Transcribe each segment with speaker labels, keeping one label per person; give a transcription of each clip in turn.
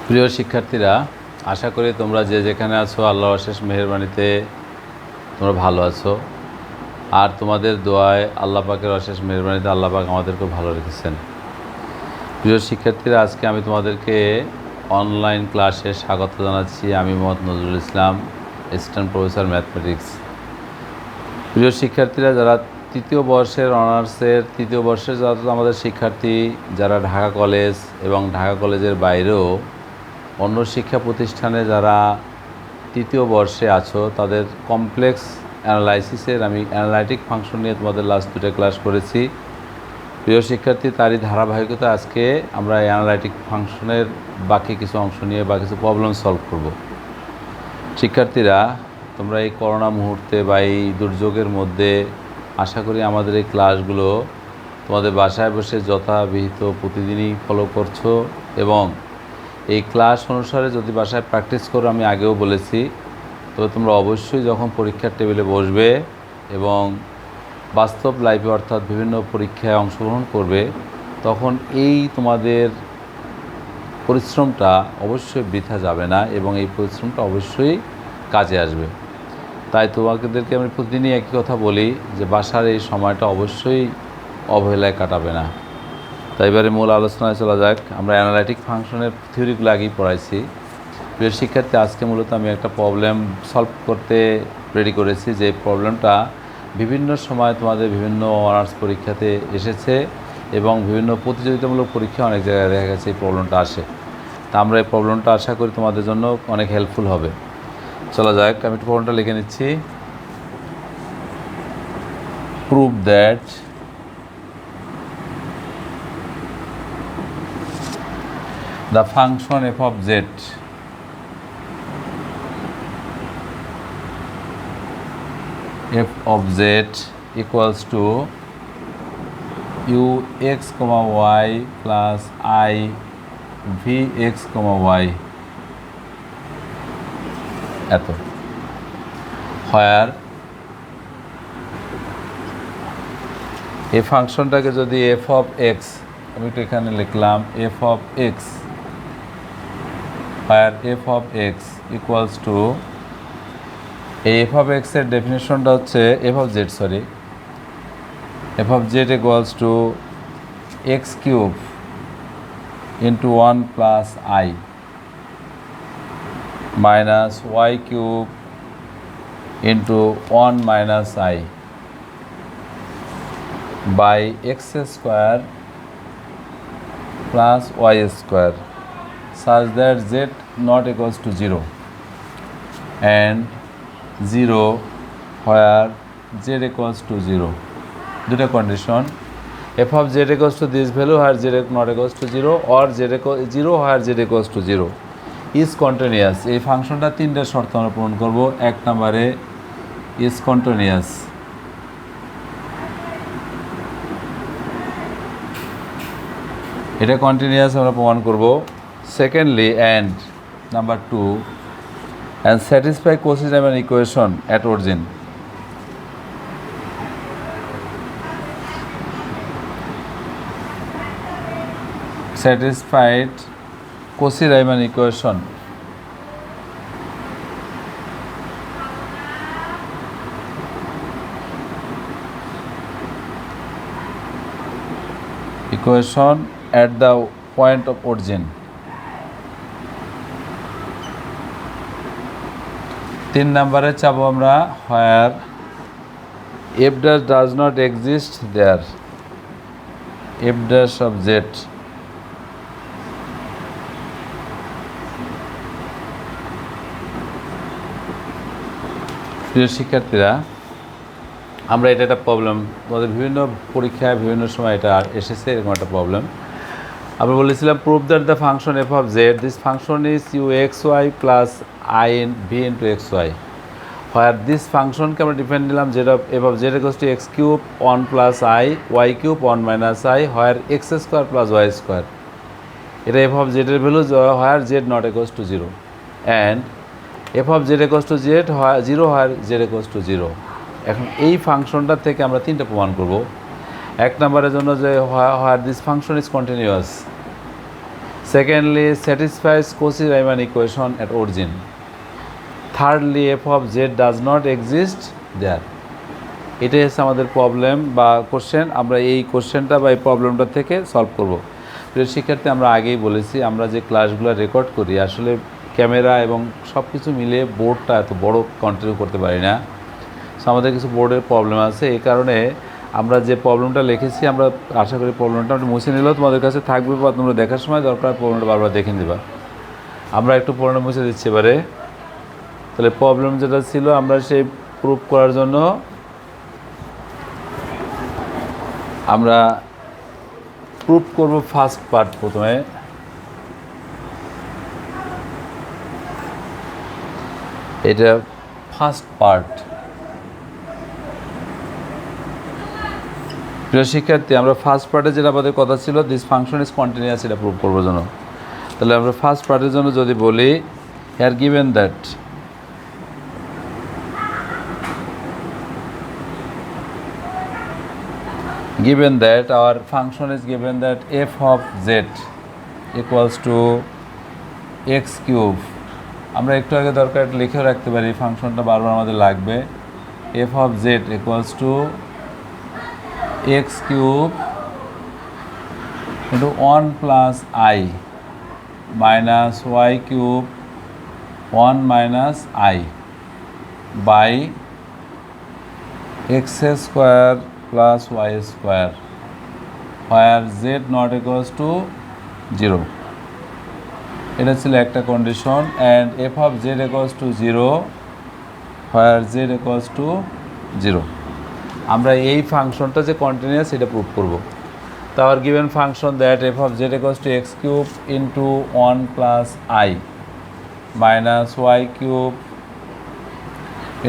Speaker 1: প্রিয় শিক্ষার্থীরা, আশা করি তোমরা যে যেখানে আছো আল্লাহর অশেষ মেহেরবানিতে তোমরা ভালো আছো। আর তোমাদের দোয়ায় আল্লাহ পাকের অশেষ মেহেরবানিতে আল্লাহ পাক আমাদেরকে ভালো রেখেছেন। প্রিয় শিক্ষার্থীরা, আজকে আমি তোমাদেরকে অনলাইন ক্লাসে স্বাগত জানাচ্ছি। আমি Mohammad Nazrul Islam, assistant professor mathematics. প্রিয় শিক্ষার্থীরা, যারা তৃতীয় বর্ষের অনার্সের তৃতীয় বর্ষের যারা আমাদের শিক্ষার্থী, যারা ঢাকা কলেজ এবং ঢাকা কলেজের বাইরেও অন্য শিক্ষা প্রতিষ্ঠানে যারা তৃতীয় বর্ষে আছো, তাদের কমপ্লেক্স অ্যানালাইসিসের আমি অ্যানালাইটিক ফাংশন নিয়ে তোমাদের লাস্ট 2টা ক্লাস করেছি। প্রিয় শিক্ষার্থী, তারই ধারাবাহিকতা আজকে আমরা অ্যানালাইটিক ফাংশনের বাকি কিছু অংশ নিয়ে বা কিছু প্রবলেম সলভ করব। শিক্ষার্থীরা, তোমরা এই করোনা মুহূর্তে বা এই দুর্যোগের মধ্যে আশা করি আমাদের এই ক্লাসগুলো তোমাদের বাসায় বসে যথাবিহিত প্রতিদিনই ফলো করছো এবং এই ক্লাস অনুসারে যদি বাসায় প্র্যাকটিস করো, আমি আগেও বলেছি, তবে তোমরা অবশ্যই যখন পরীক্ষার টেবিলে বসবে এবং বাস্তব লাইফে অর্থাৎ বিভিন্ন পরীক্ষায় অংশগ্রহণ করবে, তখন এই তোমাদের পরিশ্রমটা অবশ্যই বৃথা যাবে না এবং এই পরিশ্রমটা অবশ্যই কাজে আসবে। তাই তোমাদেরকে আমি প্রতিদিনই একই কথা বলি যে বাসার এই সময়টা অবশ্যই অবহেলায় কাটাবে না। তাই এবারে মূল আলোচনায় চলা যাক। আমরা অ্যানালাইটিক ফাংশনের থিওরিগুলো আগেই পড়াইছি। প্রিয় শিক্ষার্থী, আজকে মূলত আমি একটা প্রবলেম সলভ করতে রেডি করেছি, যে প্রবলেমটা বিভিন্ন সময় তোমাদের বিভিন্ন অনার্স পরীক্ষাতে এসেছে এবং বিভিন্ন প্রতিযোগিতামূলক পরীক্ষা অনেক জায়গায় দেখা গেছে এই প্রবলেমটা আসে। তা আমরা এই প্রবলেমটা আশা করি তোমাদের জন্য অনেক হেল্পফুল হবে। চলা যাক, আমি একটু প্রবলেমটা লিখে নিচ্ছি। Prove that the function f of z equals to ux, y plus I vx, y এত, where এই ফাংশনটাকে যদি f of x, আমি তো এখানে লিখলাম f of x, where f of x equals to এই f of x এর ডেফিনেশনটা হচ্ছে f of z equals to x cube into 1 plus I minus y cube into 1 minus I by x square plus y square such that z not equals to 0 and 0 where z equals to 0. দুটো condition, f of z equals to this value where z not equals to 0 or z equals 0 where z equals to 0 is continuous. এই ফাংশনটা তিনটা শর্ত আমরা পূরণ করব। এক নম্বরে is continuous, এটা কন্টিনিউয়াস আমরা প্রমাণ করব। Secondly and number 2 and satisfy Cauchy-Riemann equation at origin. Satisfied Cauchy-Riemann equation at the point of origin. 3 নম্বরে চাবো আমরা where f dash does not exist there, f dash of z প্রিয় শিক্ষার্থীরা, আমরা এটা একটা প্রবলেম আমাদের বিভিন্ন পরীক্ষায় বিভিন্ন সময় এটা এসেছে, এরকম একটা প্রবলেম। আমরা বলেছিলাম prove that the function f of z, this function is uxy plus I v into xy, where this ফাংশনকে আমরা ডিফাইন দিলাম f of z equals to x cube 1 plus I y cube 1 minus I where x square plus y square, এটা f of z এর value where z not equals to 0 and f of z equals to 0 where z equals to 0. এখন এই ফাংশনটা থেকে আমরা তিনটা প্রমাণ করব। এক নম্বরের জন্য যে where this function is continuous, Secondly, satisfies Cauchy-Riemann equation at origin. Thirdly, f of z does not exist there. এটাই হচ্ছে আমাদের প্রবলেম বা কোশ্চেন। আমরা এই কোশ্চেনটা বা এই প্রবলেমটা থেকে সলভ করব। প্রিয় শিক্ষার্থী, আমরা আগেই বলেছি আমরা যে ক্লাসগুলো রেকর্ড করি আসলে ক্যামেরা এবং সব কিছু মিলিয়ে বোর্ডটা এত বড় কন্টিনিউ করতে পারি না। সো আমাদের কিছু বোর্ডের প্রবলেম আছে, এই কারণে আমরা যে প্রবলেমটা লিখেছি আমরা আশা করি প্রবলেমটা আমরা মুছে নিলেও তোমাদের কাছে থাকবে বা তোমরা দেখার সময় দরকার প্রবলেমটা বারবার দেখে নেবা। আমরা একটু প্রবলেম মুছে দিচ্ছি এবারে। তাহলে প্রবলেম যেটা ছিল আমরা সেই প্রুফ করার জন্য আমরা প্রুফ করব ফার্স্ট পার্ট। প্রথমে এটা ফার্স্ট পার্ট। প্রিয় শিক্ষার্থী, আমরা ফার্স্ট পার্টে যেটা আমাদের কথা ছিল দিস ফাংশন ইজ কন্টিনিউয়াস, এটা প্রুভ করবার জন্য। তাহলে আমরা ফার্স্ট পার্টের জন্য যদি বলি here given that our function is given that f of z equals to x cube, আমরা একটু আগে দরকার লিখেও রাখতে পারি, ফাংশনটা বারবার আমাদের লাগবে। f of z equals to x cube into 1 plus I minus y cube 1 minus I by x square plus y square where z not equals to 0. এটা ছিল একটা condition. And f of z equals to 0 where z equals to 0, আমরা এই ফাংশনটা যে continuous এটা prove করব। তো our given function that f of z equals to x cube into 1 plus I minus y cube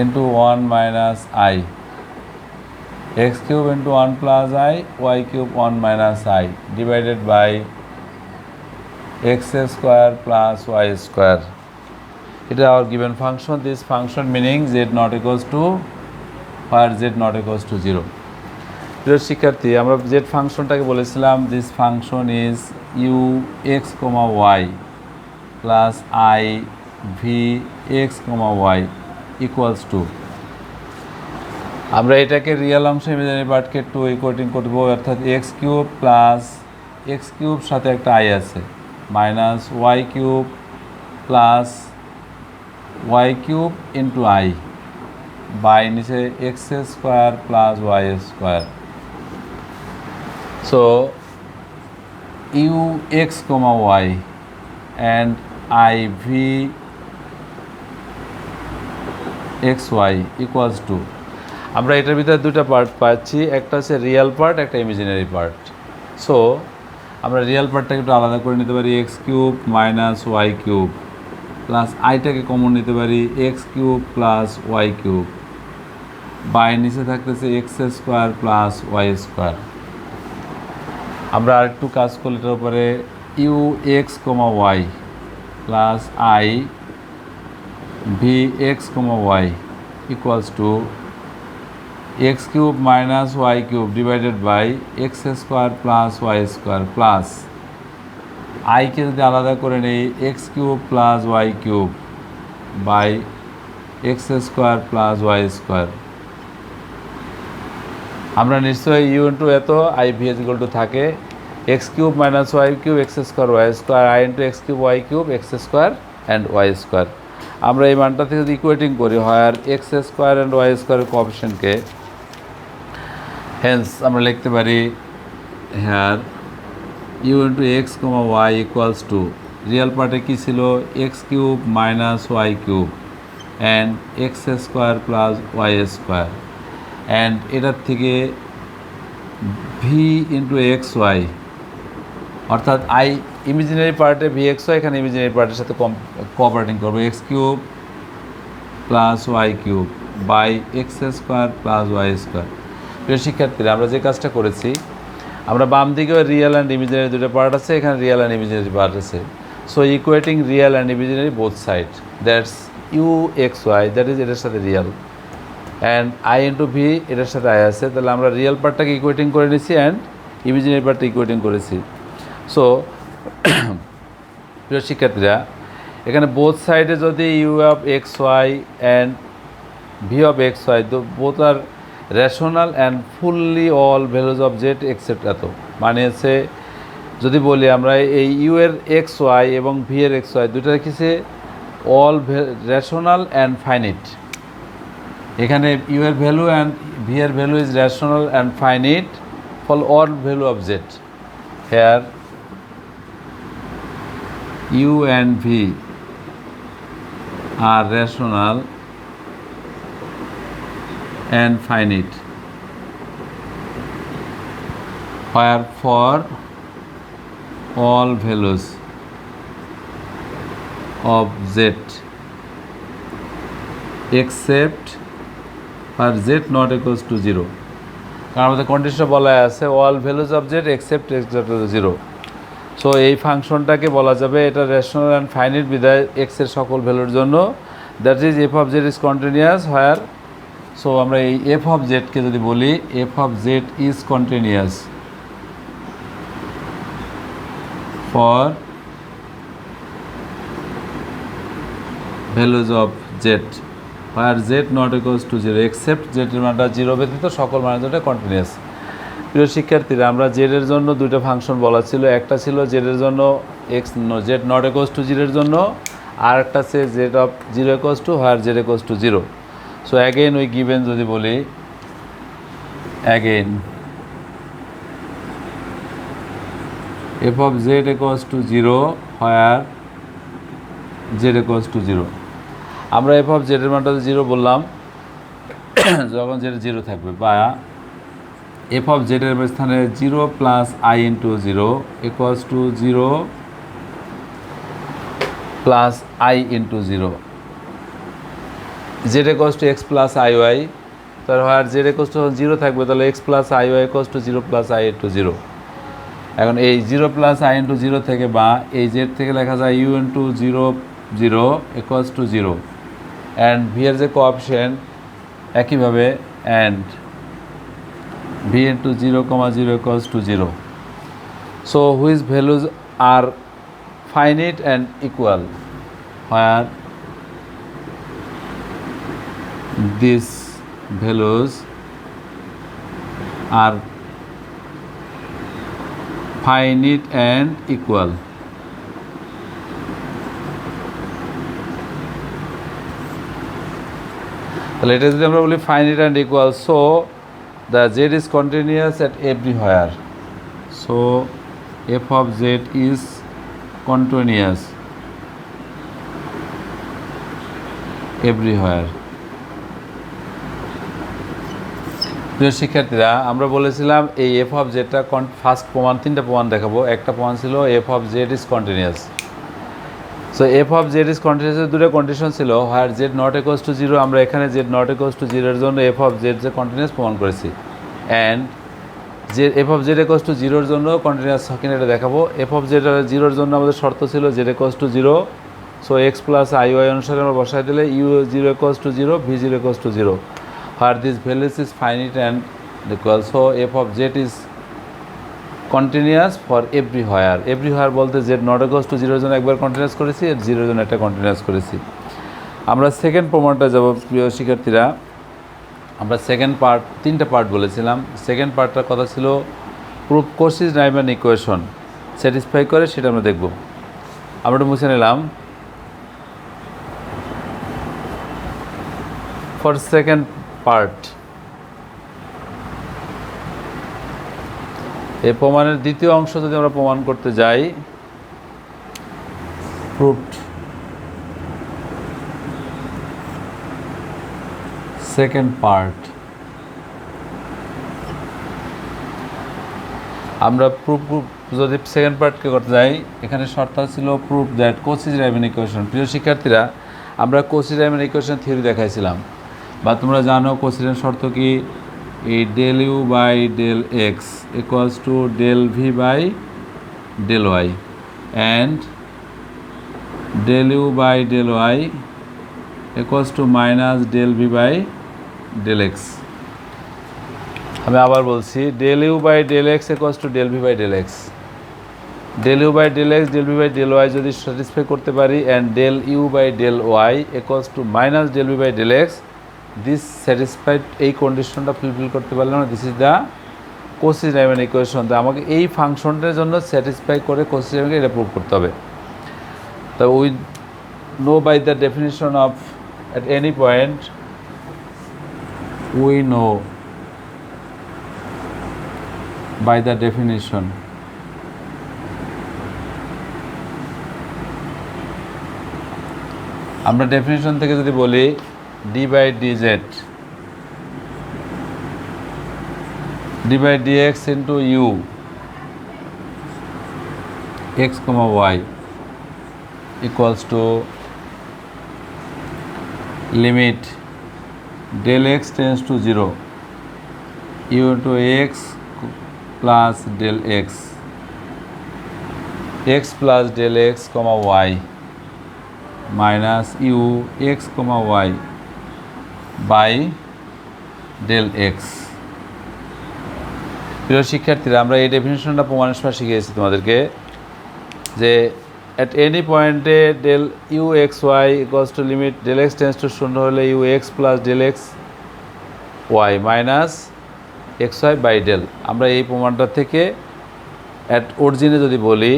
Speaker 1: into 1 minus I, x cube into 1 plus I, y cube 1 minus I divided by x square plus y square. It is our given function. This function meaning z not equals to where z not equals to 0. প্রিয় শিক্ষার্থী, আমরা z ফাংশনটাকে বলেছিলাম this function is u x, y plus I v x, y equals to, আমরা এটাকে real অংশ imaginary পার্টকে 2 equating করব, অর্থাৎ x cube plus x cube সাথে একটা আই আছে minus y cube plus y cube into i by নিচে x square plus y square. So u x comma y and i v x y equals to, আমরা এটার ভিতরে দুটো part পাচ্ছি, একটা হচ্ছে রিয়েল পার্ট, একটা ইমাজিনারি পার্ট। সো আমরা রিয়েল পার্টটাকে একটু আলাদা করে নিতে পারি, x cube minus y cube plus আইটাকে কমন নিতে পারি x cube plus y cube by নিচে থাকতেছে x square plus y square. আমরা আরেকটু কাজ করলে এটার উপরে u x comma y plus i v x comma y equals to x cube minus y cube divided by x square plus y square plus I কে যদি আলাদা করে নেই x cube plus y cube by x square plus y square। আমরা নিশ্চয়ই u into এত i v is equal to থাকে x cube minus y cube x square y square I into x cube y cube x square and y square। আমরা এই মানটা থেকে যদি equating করি হয় আর x square and y square কোএফিশিয়েন্টকে, হেন্স আমরা লিখতে পারি here u into x comma y equals to real পার্টে কী ছিল x cube minus y cube and x square plus y square and এটার থেকে ভি ইন্টু এক্স ওয়াই, অর্থাৎ আই ইমাজিনারি পার্টে ভি এক্স ওয়াই, এখানে ইমাজিনারি পার্টের সাথে কোঅপারেটিং করবো x cube plus y cube by x square plus y square. প্রিয় শিক্ষার্থীরা, আমরা যে কাজটা করেছি আমরা বাম দিকেও রিয়েল অ্যান্ড ইমাজিনারি দুটো পার্ট আছে, এখানে রিয়েল অ্যান্ড ইমাজিনারি পার্ট আছে। So equating real and imaginary both side, that's u x y, that is এটার সাথে real and i into v এটার সাথে আই আছে। তাহলে আমরা রিয়েল পার্টটাকে ইকুয়েটিং করে নিচ্ছি অ্যান্ড ইমাজিনারি পার্টটা ইকুয়েটিং করেছি। সো প্রিয় শিক্ষার্থীরা, এখানে বোথ সাইডে যদি u of x y and v of x y both are rational and fully all values of z except এত, মানে হচ্ছে যদি বলি আমরা এই ইউ এর এক্স ওয়াই এবং ভি এর এক্স ওয়াই দুটো রেখেছে অল রেশনাল অ্যান্ড ফাইনিট। এখানে ইউ এর ভ্যালু অ্যান্ড ভি এর value is rational and finite for all value of z. Here u and v are rational and finite, where for all values of z except for z not equals to 0, কারণ আমাদের কন্ডিশনে বলা আছে all values of z except x equal to 0। So এই ফাংশনটাকে বলা যাবে এটা রেশনাল অ্যান্ড ফাইনিট বিধায় এক্স এর সকল ভ্যালুর জন্য, that is f of z is continuous where. So আমরা এই এফ অফ জেডকে যদি বলি f of z is continuous for values of z where z not equals to 0 except জেডের মানটা 0 ব্যতীত সকল মানের জন্য কন্টিনিউয়াস। প্রিয় শিক্ষার্থীরা, আমরা জেডের জন্য দুইটা ফাংশন বলা ছিল, একটা ছিল জেডের জন্য x Z not equals to 0 এর জন্য, আর একটা আছে Z of 0 equals two where Z equals to 0। So again we given যদি বলি again f of z equals to 0 where z equals to 0, আমরা f of z এর মানটা 0 বললাম যখন z 0 থাকবে, বা f of z এর স্থানে 0 plus i into 0 equals to 0 plus i into 0, z equals to x plus iy, তার আর z equals to 0 থাকবে তাহলে x plus iy equals to 0 plus i into 0। এখন এই 0 plus i into 0 থেকে বা এই z থেকে লেখা যায় u into 0 0 equals to 0 and v এর যে কোঅফিশিয়েন্ট একইভাবে and v into 0 0 equals to 0। so which values are finite and equal where these values are finite and equal। তাহলে এটা যদি আমরা বলি finite and equal, so the z is continuous at everywhere, so f of z is continuous everywhere। প্রিয় শিক্ষার্থীরা, আমরা বলেছিলাম এই এফ অফ জেডটা ফার্স্ট প্রমাণ, তিনটা প্রমাণ দেখাবো। একটা প্রমাণ ছিল f of z is continuous. So f of z is কন্টিনিউয়াসের দুটো কন্ডিশন ছিল, where z not equals to 0, আমরা এখানে জেড নট ইকুয়ালস টু 0 এর জন্য এফ অফ জেড যে কন্টিনিউয়াস প্রমাণ করেছি, অ্যান্ড যে F of Z equals to 0 এর জন্য কন্টিনিউয়াস কিনা এটা দেখাবো। এফ অফ জেড 0 এর জন্য আমাদের শর্ত ছিল z equals to 0, so x plus i y অনুসারে আমরা বসাই দিলে u 0 equals to 0 v 0 equals to 0 where this values is finite and equal, so f of z is continuous for everywhere। everywhere বলতে z not equals to 0 এর জন্য একবার continuous করেছি, আর 0 এর জন্য একটা কন্টিনিউয়াস করেছি। আমরা সেকেন্ড প্রমাণটা যাব। প্রিয় শিক্ষার্থীরা, আমরা সেকেন্ড পার্ট, তিনটা পার্ট বলেছিলাম। সেকেন্ড পার্টটার কথা ছিল প্রুফ কচি-রাইমান ইকুয়েশন স্যাটিসফাই করে, সেটা আমরা দেখব। আমরা একটু মুছে নিলাম। ফর সেকেন্ড পার্ট, এই প্রমাণের দ্বিতীয় অংশ যদি আমরা প্রমাণ করতে যাই, প্রুফড সেকেন্ড পার্ট, আমরা প্রুফ যদি সেকেন্ড পার্টকে করতে যাই, এখানে শর্ত ছিল প্রুফ দ্যাট কচি-রাইমান ইকুয়েশন। প্রিয় শিক্ষার্থীরা, আমরা কচি-রাইমান ইকুয়েশন থিওরি দেখাইছিলাম, বা তোমরা জানো কচি-রাইমান শর্ত কি, এই del u by del x equals to del v by del y and del u by del y equals to minus del v by del x. আমি আবার বলছি, del u by del x equals to del v by del x. del u by del x del v by del y যদি satisfy করতে পারি and del u by del y equals to minus del v by del x, this satisfied, এই কন্ডিশনটা fulfil করতে পারলাম না, this is the Kosi Ryomen equation. তো আমাকে এই ফাংশনটার জন্য স্যাটিসফাই করে কোসি রাইমানকে এটা প্রুভ করতে হবে। তো we know by the definition of at any point we know by the definition আমরা ডেফিনিশন থেকে যদি বলি d by dz d by dx into u x comma y equals to limit del x tends to 0 u into x plus del x x plus del x comma y minus u x comma y by del x। প্রিয় শিক্ষার্থীরা, আমরা এই ডেফিনেশনটা প্রমাণের সময় শিখিয়েছি তোমাদেরকে যে at any point del u x y equals to limit del x tends to 0 হলে u x plus del x y minus x y by del। আমরা এই প্রমাণটা থেকে at অরিজিনে যদি বলি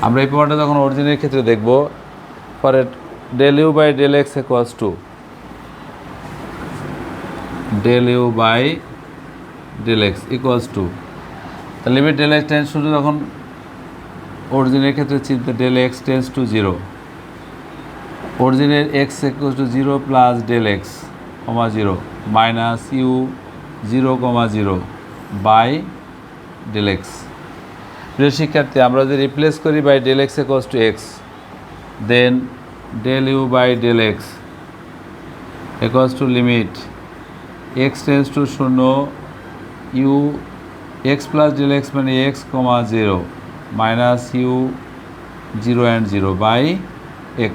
Speaker 1: আমরা এই প্রমাণটা যখন অরিজিনের ক্ষেত্রে দেখব, for del u by del x equals to del u by del x equals to the limit del x tends to যখন অরিজিনের ক্ষেত্রে চিন্তা del x tends to 0, অরিজিনের x equals to 0 plus del x, 0 minus u 0, 0 by del x। প্রিয় শিক্ষার্থী, আমরা যদি replace করি by del x equals to x, then del u by del x equals to limit x tends to 0 u x plus del x মানে x, 0 minus u 0 and 0 by x।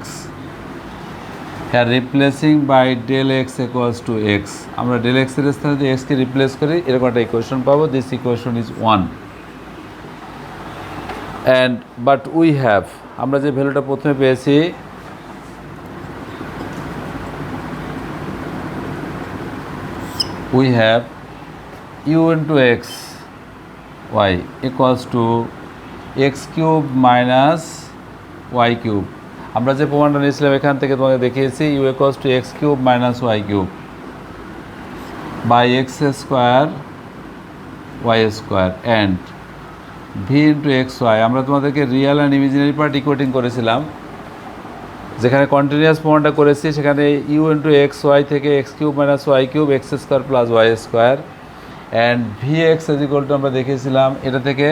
Speaker 1: Here replacing by del x equals to x, আমরা del x এর স্থানে যদি x কে replace করি এরকম একটা equation পাবো। This equation is 1 and but we have, আমরা যে ভ্যালুটা প্রথমে পেয়েছি we have u into x y equals to x cube minus y cube। আমরা যে প্রমাণটা নিয়েছিলাম এখান থেকে তোমাকে দেখিয়েছি u equals to x cube minus y cube by x square y square and v into x y। আমরা তোমাদেরকে real and imaginary part equating করেছিলাম, যেখানে কন্টিনিউয়াস প্রমাণটা করেছি সেখানে u into x y থেকে x cube minus y cube x square plus y square and vx is equal to আমরা দেখেছিলাম এটা থেকে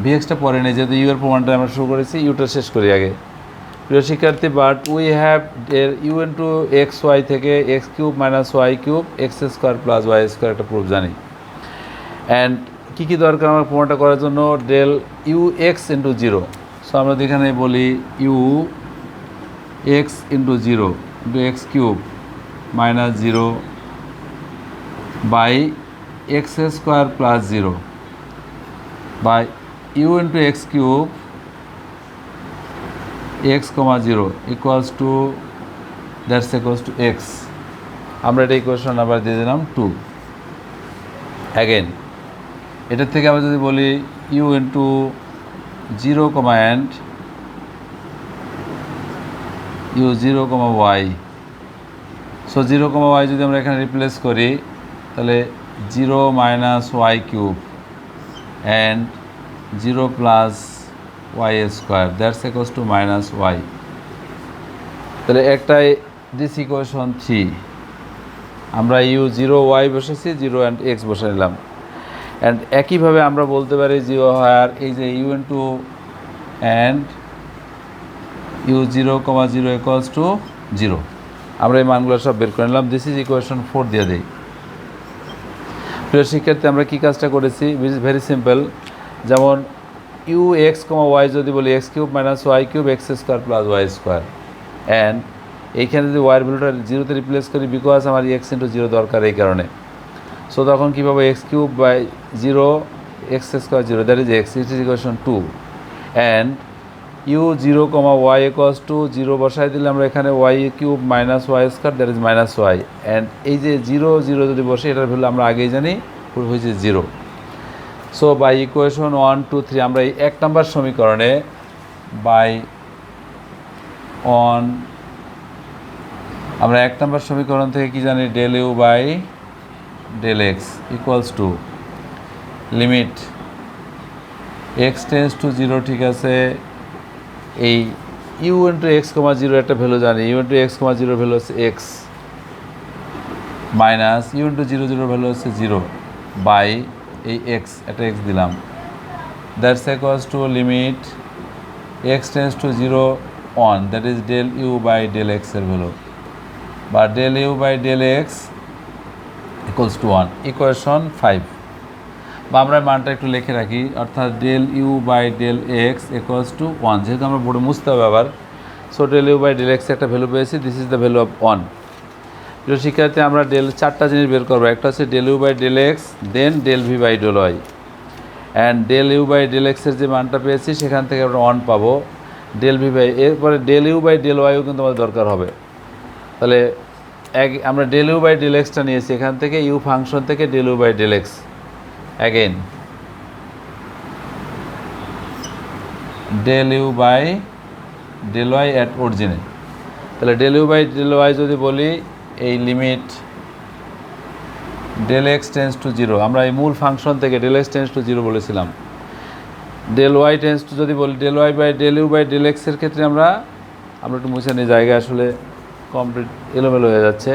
Speaker 1: vxটা পরে নেই, যেহেতু u এর প্রমাণটা আমরা শুরু করেছি, ইউটা শেষ করি আগে। প্রিয় শিক্ষার্থী, but we have u into x y থেকে x cube minus y cube x square plus y square একটা প্রুফ জানি। অ্যান্ড কী কী দরকার আমার প্রমাণটা করার জন্য? del u x into 0, so আমরা এখানে বলি u x into 0 into x cube minus 0 by x square plus 0 by u into x cube x comma 0 equals to, that's equals to x। আমরা এটা ইকুয়েশন নাম্বার দিয়ে দিলাম 2। Again এটার থেকে আমরা যদি বলি u into 0 comma and u 0 comma y, so 0 comma y যদি আমরা এখানে রিপ্লেস করি তাহলে 0 minus y cube and 0 plus y square, that's equals to minus y। তাহলে একটাই দিস ইকুয়েশন 3, আমরা u 0 y বসেছি, 0 and x বসে নিলাম। অ্যান্ড একইভাবে আমরা বলতে পারি 0 হায়ার এই যে u into and u 0 comma 0 equals to 0, আমরা এই মানগুলো সব বের করে নিলাম। দিস ইজ ইকুয়েশন 4 দিয়ে দিই। প্রিয় শিক্ষার্থী, আমরা কী কাজটা করেছি? Very simple. যেমন ইউ এক্স কমা ওয়াই যদি বলি x cube minus y cube x square plus y square and এইখানে যদি ওয়াইয়ের ভ্যালুটা জিরোতে রিপ্লেস করি বিকজ আমার এক্স ইন্টু জিরো দরকার এই কারণে। সো তখন কী পাবো x cube by zero x square zero that is x it is equation 2 and u zero comma y equals to zero বসাই দিলে আমরা এখানে y cube minus y square that is minus y and এই যে zero zero যদি বসে এটার value আমরা আগেই জানি হয়েছে জিরো। সো বাই ইকুয়েশন 1 2 3 আমরা এই 1 নম্বর সমীকরণে বাই অন আমরা 1 নম্বর সমীকরণ থেকে কি জানি del u by del x equals to limit x tends to zero, ঠিক আছে, এই u into x comma zero একটা ভ্যালু জানি, u into x comma zero value হচ্ছে x minus u into zero zero value হচ্ছে zero by এই x একটা x দিলাম that's equals to limit x tends to zero on that is del u by del এক্সের value বা del u by del x equals to 1 equation 5 বা আমরা মানটা একটু লিখে রাখি অর্থাৎ del u by del x equals to 1 যেহেতু আমরা বোর্ডে মুছতে হবে আবার। So del u by del x একটা ভ্যালু পেয়েছি this is the value of 1। প্রিয় শিক্ষার্থী আমরা চারটা জিনিস বের করবো, একটা হচ্ছে del u by del x then del v by del y and del u by del এক্সের যে মানটা পেয়েছি সেখান থেকে আমরা 1 পাবো ডেল ভি বাই, এরপরে ডেল ইউ বাই ডেল ওয়াইও কিন্তু আমাদের দরকার হবে। তাহলে আমরা ডেল ইউ বাই ডেল এক্সটা নিয়েছি এখান থেকে ইউ ফাংশন থেকে del u by del x again del u by del y at অরিজিনে। তাহলে del u by del y যদি বলি এই limit del x tends to zero, আমরা এই মূল ফাংশন থেকে del x tends to zero বলেছিলাম, ডেল ওয়াই টেন্স টু যদি বলি del y by del u by del এক্সের ক্ষেত্রে আমরা একটু মুছে নিই, জায়গায় আসলে কমপ্লিট এলোমেলো হয়ে যাচ্ছে।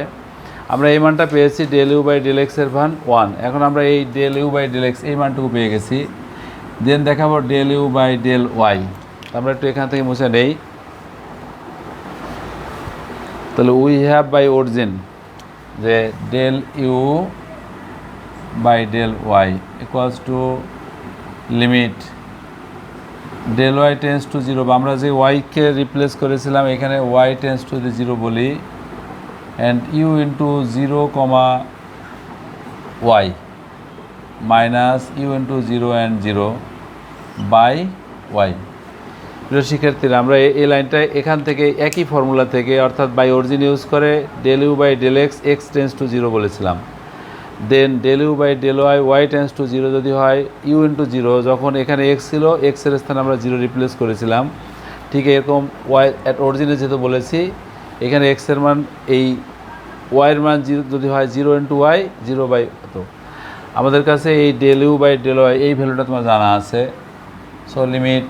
Speaker 1: আমরা এই মানটা পেয়েছি ডেল ইউ বাই ডেল এক্সের মান 1, এখন আমরা এই del u by del x এই মানটুকু পেয়ে গেছি, দেন দেখাবো del u by del y. আমরা একটু এখান থেকে মুছে নেই, তাহলে উই হ্যাভ বাই অরিজিন যে del u by del y equals to limit del y tends to zero, বা আমরা যে ওয়াইকে রিপ্লেস করেছিলাম এখানে ওয়াই টেন্স টু যদি জিরো বলি and u into zero comma y minus u into zero and zero by y. প্রিয় শিক্ষার্থীরা আমরা এই লাইনটা এখান থেকে একই ফর্মুলা থেকে অর্থাৎ বাই অরিজিন ইউজ করে del u by del x x tends to zero বলেছিলাম, then del u by del y y tends to zero যদি হয় ইউ ইন্টু জিরো, যখন এখানে এক্স ছিল এক্সের স্থানে আমরা জিরো রিপ্লেস করেছিলাম, ঠিক এরকম ওয়াই অ্যাট অরিজিনে যেহেতু বলেছি এখানে এক্সের মান এই ওয়াইয়ের মান জিরো যদি হয় zero into y zero by, তো আমাদের কাছে এই del u by del y এই ভ্যালুটা তোমার জানা আছে। So limit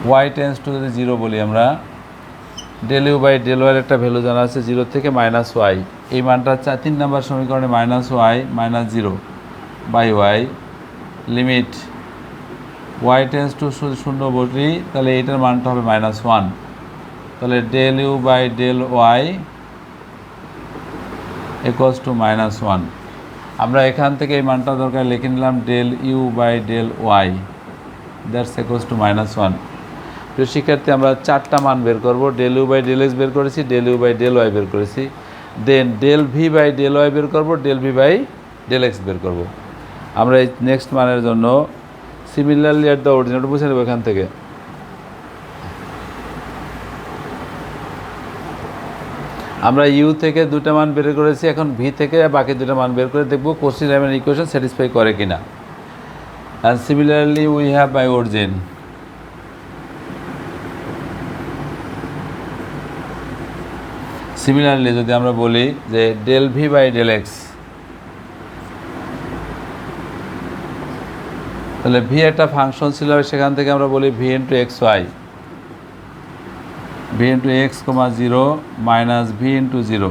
Speaker 1: y tends to যদি জিরো বলি আমরা ডেল ইউ বাই ডেল ওয়াইয়ের একটা ভ্যালু জানা আছে জিরো থেকে মাইনাস ওয়াই, এই মানটা 3 নম্বর সমীকরণে minus y minus zero by y limit y tends to শূন্য বলি তাহলে এইটার মানটা হবে -1, তাহলে del u by del y equals to -1। আমরা এখান থেকে এই মানটা দরকার লিখে নিলাম del u by del y that's equals to -1। প্রিয় শিক্ষার্থী আমরা 4টা মান বের করবো, del u by del x বের করেছি, del u by del y বের করেছি, then del v by del y বের করবো, del v by del x বের করবো। আমরা এই নেক্সট মানের জন্য সিমিলারলি অ্যাট দ্য অরিজিন বুঝে নেব এখান থেকে। আমরা ইউ থেকে 2টা মান বের করেছি, এখন ভি থেকে বাকি 2টা মান বের করে দেখব কোসি-রাইমান ইকুয়েশন স্যাটিসফাই করে কিনা। And similarly we have by origin similarly যদি আমরা বলি যে del v by del x, তাহলে ভি একটা ফাংশন ছিল সেখান থেকে আমরা বলি v into x y, v into x comma zero minus v into zero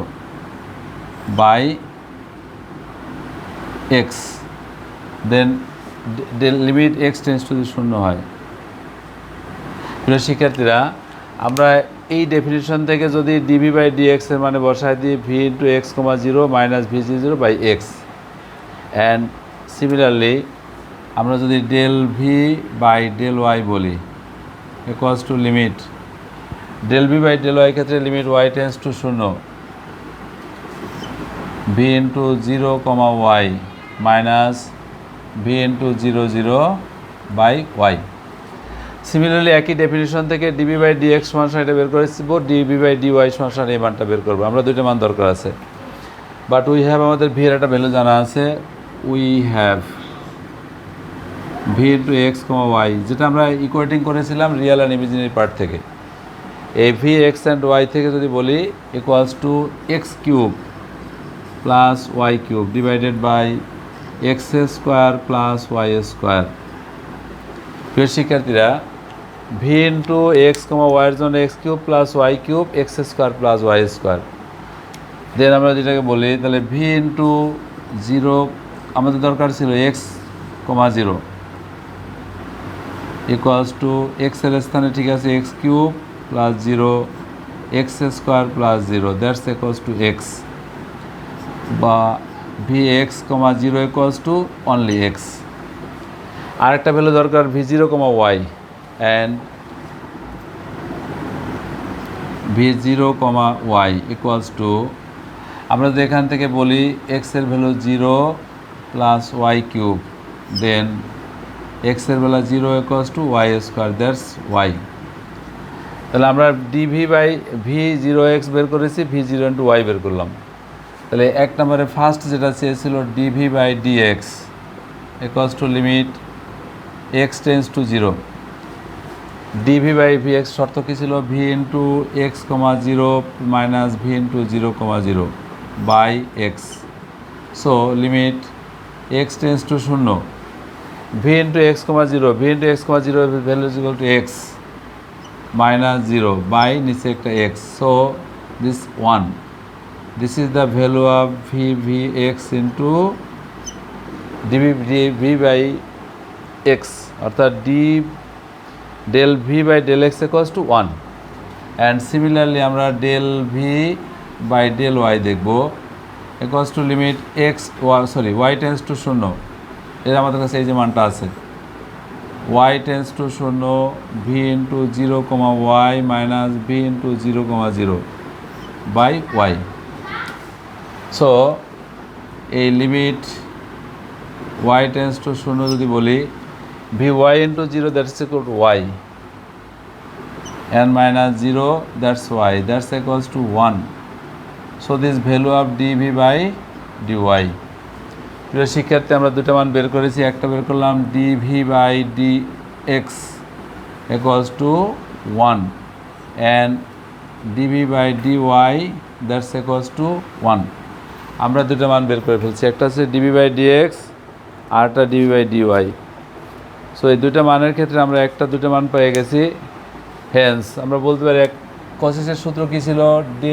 Speaker 1: by x, then limit x tends to শূন্য হয়। প্রিয় শিক্ষার্থীরা আমরা এই ডেফিনিশন থেকে যদি ডিভি বাই ডিএক্স এর মানে বসায় দিই v into x comma zero minus v zero by x, and similarly আমরা যদি del v by del y বলি equals to limit del v by del y ক্ষেত্রে লিমিট ওয়াই টেন্স টু শূন্য v into zero comma y minus v into zero zero by y. Similarly একই definition থেকে dv by dx সমান এটা বের করেছি, DB by dy সমান এই মানটা বের করবো। আমরা দুইটা মান দরকার আছে, বাট উই হ্যাভ আমাদের ভি এর একটা ভ্যালু জানা আছে। We have v into x comma y, যেটা আমরা ইকুয়েটিং করেছিলাম রিয়েল অ্যান্ড ইমাজিনারি পার্ট থেকে। এই ভি এক্স অ্যান্ড ওয়াই থেকে যদি বলি equals to x cube plus y cube divided by x square plus y square. প্রিয় শিক্ষার্থীরা, ভি ইন্টু এক্স কমা ওয়াইয়ের জন্য x cube plus y cube x square plus y square. Then আমরা যেটাকে বলি তাহলে ভি ইন্টু জিরো, আমাদের দরকার ছিল x comma zero equals to এক্সের স্থানে ঠিক আছে x cube plus zero x square plus zero, that's equals to x, বা v x comma zero equals to only x. আরেকটা ভ্যালু দরকার v zero comma y, and v zero comma y equals to, আমরা যদি এখান থেকে বলি এক্সের value zero plus y cube, then এক্সের value zero equals to y square, that's y. তাহলে আমরা d v by v zero x বের করেছি, ভি জিরো ইন্টু ওয়াই বের করলাম। তাহলে এক নম্বরে ফার্স্ট যেটা চেয়েছিল dv by dx equals to limit x tends to zero, dv by v x শর্ত কী ছিল v into x comma zero minus v into zero comma zero by x. So limit x tends to শূন্য v into x comma zero, v into x comma zero value is equal to x minus zero by নিচে একটা x. So this one, this is the value of V V x into dv by x, অর্থাৎ d del v by del x equals to one. And similarly আমরা del v by del y দেখব equals to limit x y tends to শূন্য, এর আমাদের কাছে এই যে মানটা আছে ওয়াই টেন্স টু শূন্য v into zero comma y minus v into zero comma zero by y. So এই লিমিট ওয়াই টেন্স টু শূন্য যদি বলি v y into zero that's equal to y and minus 0 that's y, that's equals to 1. So this value of dv by dy. প্রিয় শিক্ষার্থী, আমরা দুটো মান বের করেছি। একটা বের করলাম dv by dx equals to 1 and dv by dy that's equals to 1. আমরা দুটো মান বের করে ফেলছি, একটা হচ্ছে dv by dx আর একটা dv by dy। সো এই দুটো মানের ক্ষেত্রে আমরা দুটো মান পেয়ে গেছি। হেন্স আমরা বলতে পারি কসেসের সূত্র কী ছিল,